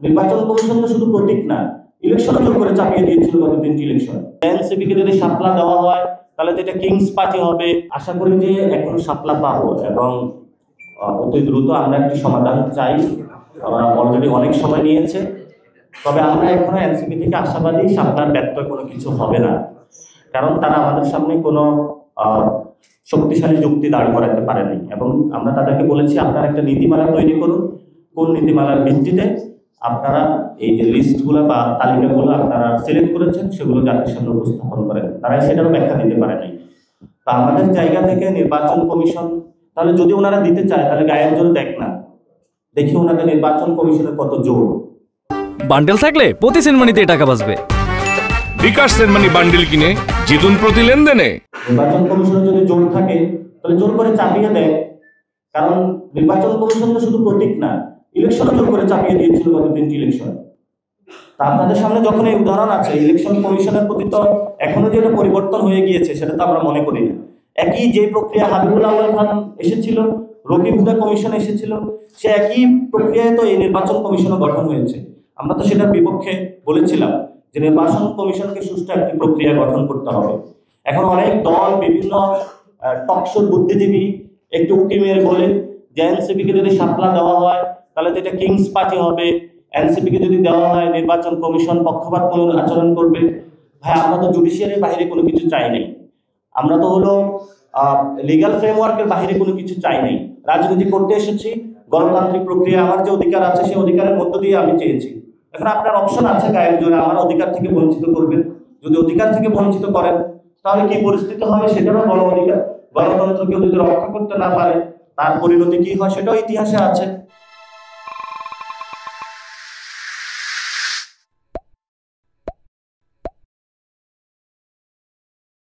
নির্বাচন কমিশন তো শুধু প্রতীক না, ইলেকশনও জোর করে চাপিয়ে দিয়েছিল গত 3টি ইলেকশন। এনসিপি কে যদি শাপলা দেওয়া হয় তাহলে তো এটা কিংস পার্টি হবে। আশা করি যে এখন শাপলা পাবো এবং অতি দ্রুত আমরা একটি সমাধান চাই। অলরেডি অনেক সময় নিয়েছে, তবে আমরা এখনো এনসিপি থেকে আশাবাদী শাপলার ব্যত্যয় কোনো কিছু হবে না, কারণ তারা আমাদের সামনে কোনো শক্তিশালী যুক্তি দাঁড় করাতে পারে নাই। এবং আমরা তাদেরকে বলেছি আপনারা একটা নীতিমালা তৈরি করুন, কোন নীতিমালার ভিত্তিতে আপনারা এই যে লিস্টগুলো বা তালিকাগুলো আপনারা সিলেক্ট করেছেন সেগুলো জাতির সামনে উপস্থাপন করেন। তারা সেটারও ব্যাখ্যা দিতে পারে নাই। তা আমাদের জায়গা থেকে নির্বাচন কমিশন, তাহলে যদি ওনারা দিতে চায় তাহলে গায়ের জোর দেখ না, দেখি ওনাদের নির্বাচন কমিশনের কত জোর। বান্ডেল থাকলে প্রতি সেনমানিতে টাকা বাঁচবে। বিকাশ সেনমানি বান্ডেল কিনে জিতুন প্রতি লেনদেনে। নির্বাচন কমিশনের যদি জোর থাকে তাহলে জোর করে চাপিয়ে দেয়, কারণ নির্বাচন কমিশন তো শুধু প্রতীক না, ইলেকশনও জোর করে চাপিয়ে দিয়েছিল গত 3টি ইলেকশন। তা আপনাদের সামনে যখন এই উদাহরণ আছে, ইলেকশন কমিশনের প্রতি তো এখনো যে পরিবর্তন হয়ে গিয়েছে সেটা তো আমরা মনে করি না। একই যে প্রক্রিয়া হাবিবুল আউয়াল খান এসেছিল, রকিব হুদা কমিশন এসেছিল, সে একই প্রক্রিয়ায় তো এই নির্বাচন কমিশনও গঠন হয়েছে। আমরা তো সেটার বিপক্ষে বলেছিলাম যে নির্বাচন কমিশনকে সুষ্ঠু একটি প্রক্রিয়া গঠন করতে হবে। এখন অনেক দল, বিভিন্ন টকশোর বুদ্ধিজীবী একটু উঁকি মেরে বলে যে এনসিপি কে যদি শাপলা দেওয়া হয় তাহলে তো এটা কিংস পার্টি হবে, এনসিপি কে যদি দেওয়া হয় নির্বাচন কমিশন পক্ষপাতমূলক আচরণ করবে। ভাই, আমরা তো জুডিশিয়ারির বাইরে কোনো কিছু চাই নাই, আমরা তো হলো লিগ্যাল ফ্রেমওয়ার্কের বাইরে কোনো কিছু চাই নাই। রাজনীতি করতে এসেছি, গণতান্ত্রিক প্রক্রিয়া, আমার যে অধিকার আছে সেই অধিকারের মধ্য দিয়ে আমি চেয়েছি। এখন আপনার অপশন আছে গায়ের জোরে আমার অধিকার থেকে বঞ্চিত করবেন। যদি অধিকার থেকে বঞ্চিত করেন তাহলে কি পরিস্থিতি হবে সেটারও বড় অধিকার। গণতন্ত্রকে যদি রক্ষা করতে না পারে তার পরিণতি কি হয় সেটাও ইতিহাসে আছে।